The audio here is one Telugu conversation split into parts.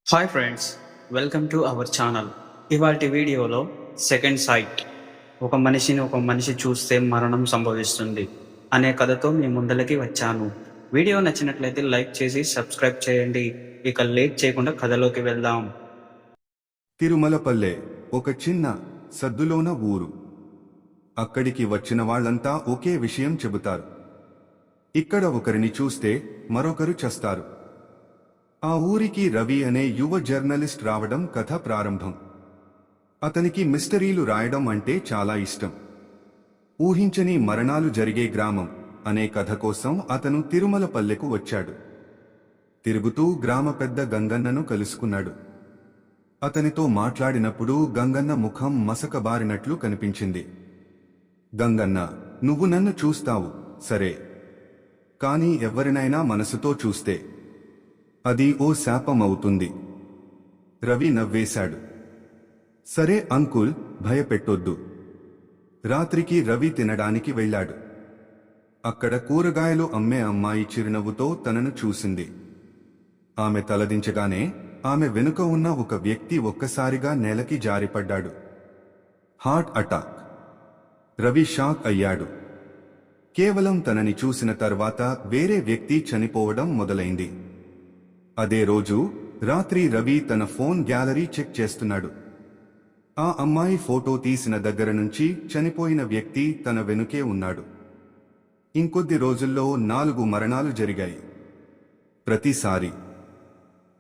Hi friends, welcome to our channel. ఇవాల్టి వీడియోలో సెకండ్ సైట్, ఒక మనిషిని ఒక మనిషి చూస్తే మరణం సంభవిస్తుంది అనే కథతో మీ ముందలకి వచ్చాను. వీడియో నచ్చినట్లయితే లైక్ చేసి సబ్స్క్రైబ్ చేయండి. ఇక లేట్ చేయకుండా కథలోకి వెళ్దాం. తిరుమలపల్లె ఒక చిన్న సద్దులోన ఊరు. అక్కడికి వచ్చిన వాళ్ళంతా ఒకే విషయం చెబుతారు. ఇక్కడ ఒకరిని చూస్తే మరొకరు చస్తారు. ఆ ఊరికి రవి అనే యువ జర్నలిస్ట్ రావడం కథ ప్రారంభం. అతనికి మిస్టరీలు రాయడం అంటే చాలా ఇష్టం. ఊహించని మరణాలు జరిగే గ్రామం అనే కథ కోసం అతను తిరుమలపల్లెకు వచ్చాడు. తిరుగుతూ గ్రామ పెద్ద గంగన్నను కలుసుకున్నాడు. అతనితో మాట్లాడినప్పుడు గంగన్న ముఖం మసకబారినట్లు కనిపించింది. గంగన్న, నువ్వు నన్ను చూస్తావు సరే, కాని ఎవరినైనా మనసుతో చూస్తే అది ఓ శాపం అవుతుంది. రవి నవ్వేశాడు. సరే అంకుల్, భయపెట్టొద్దు. రాత్రికి రవి తినడానికి వెళ్ళాడు. అక్కడ కూరగాయలు అమ్మే అమ్మాయి చిరునవ్వుతో తనను చూసింది. ఆమె తలదించగానే ఆమె వెనుక ఉన్న ఒక వ్యక్తి ఒక్కసారిగా నేలకి జారిపడ్డాడు. Heart attack. రవి షాక్ అయ్యాడు. కేవలం తనని చూసిన తర్వాత వేరే వ్యక్తి చనిపోవడం మొదలైంది. అదే రోజు రాత్రి రవి తన ఫోన్ గ్యాలరీ చెక్ చేస్తున్నాడు. ఆ అమ్మాయి ఫోటో తీసిన దగ్గర నుంచి చనిపోయిన వ్యక్తి తన వెనుకే ఉన్నాడు. ఇంకొద్ది రోజుల్లో 4 మరణాలు జరిగాయి. ప్రతిసారి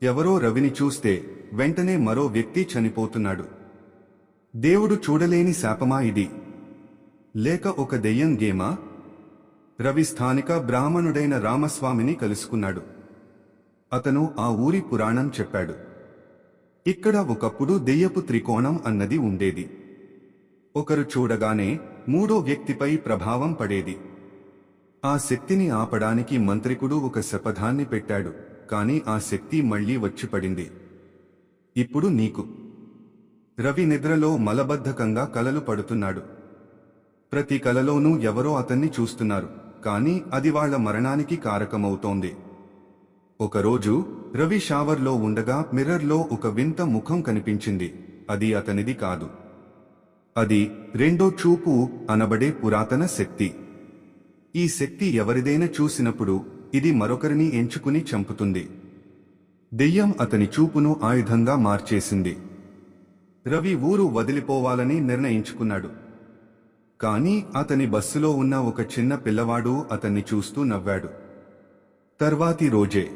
ఎవరో రవిని చూస్తే వెంటనే మరో వ్యక్తి చనిపోతున్నాడు. దేవుడు చూడలేని శాపమా ఇది? లేక ఒక దెయ్యం గేమా? రవి స్థానిక బ్రాహ్మణుడైన రామస్వామిని కలుసుకున్నాడు. అతను ఆ ఊరి పురాణం చెప్పాడు. ఇక్కడ ఒకప్పుడు దెయ్యపు త్రికోణం అన్నది ఉండేది. ఒకరు చూడగానే మూడో వ్యక్తిపై ప్రభావం పడేది. ఆ శక్తిని ఆపడానికి మంత్రికుడు ఒక శపథాన్ని పెట్టాడు. కాని ఆ శక్తి మళ్లీ వచ్చిపడింది. ఇప్పుడు నీకు. రవి నిద్రలో మలబద్ధకంగా కలలు పడుతున్నాడు. ప్రతి కలలోనూ ఎవరో అతన్ని చూస్తున్నారు, కాని అది వాళ్ల మరణానికి కారకమవుతోంది. ఒకరోజు రవి షావర్లో ఉండగా మిర్రర్లో ఒక వింత ముఖం కనిపించింది. అది అతనిది కాదు. అది రెండో చూపు అనబడే పురాతన శక్తి. ఈ శక్తి ఎవరిదైనా చూసినప్పుడు ఇది మరొకరిని ఎంచుకుని చంపుతుంది. దెయ్యం అతని చూపును ఆయుధంగా మార్చేసింది. రవి ఊరు వదిలిపోవాలని నిర్ణయించుకున్నాడు. కాని అతని బస్సులో ఉన్న ఒక చిన్న పిల్లవాడు అతన్ని చూస్తూ నవ్వాడు. తర్వాతి రోజే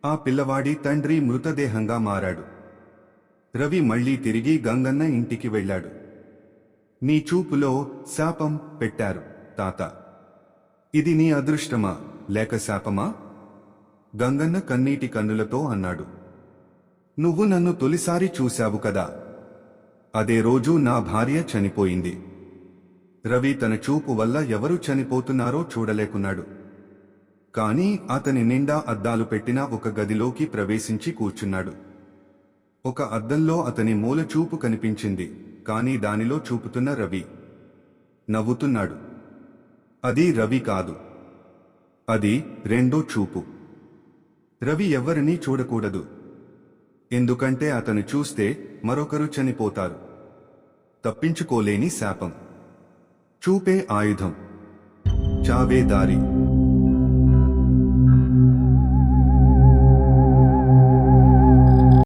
ఆ పిల్లవాడి తండ్రి మృతదేహంగా మారాడు. రవి మళ్లీ తిరిగి గంగన్న ఇంటికి వెళ్ళాడు. నీ చూపులో శాపం పెట్టారు తాత. ఇది నీ అదృష్టమా లేక శాపమా? గంగన్న కన్నీటి కన్నులతో అన్నాడు. నువ్వు నన్ను తొలిసారి చూశావు కదా, అదే రోజు నా భార్య చనిపోయింది. రవి తన చూపు వల్ల ఎవరు చనిపోతున్నారో చూడలేకున్నాడు. కాని అతని నిండా అద్దాలు పెట్టిన ఒక గదిలోకి ప్రవేశించి కూర్చున్నాడు. ఒక అద్దంలో అతని మూల చూపు కనిపించింది, కాని దానిలో చూపుతున్న రవి నవ్వుతున్నాడు. అది రవి కాదు, అది రెండో చూపు. రవి ఎవ్వరినీ చూడకూడదు, ఎందుకంటే అతను చూస్తే మరొకరు చనిపోతారు. తప్పించుకోలేని శాపం. చూపే ఆయుధం, చావే దారి.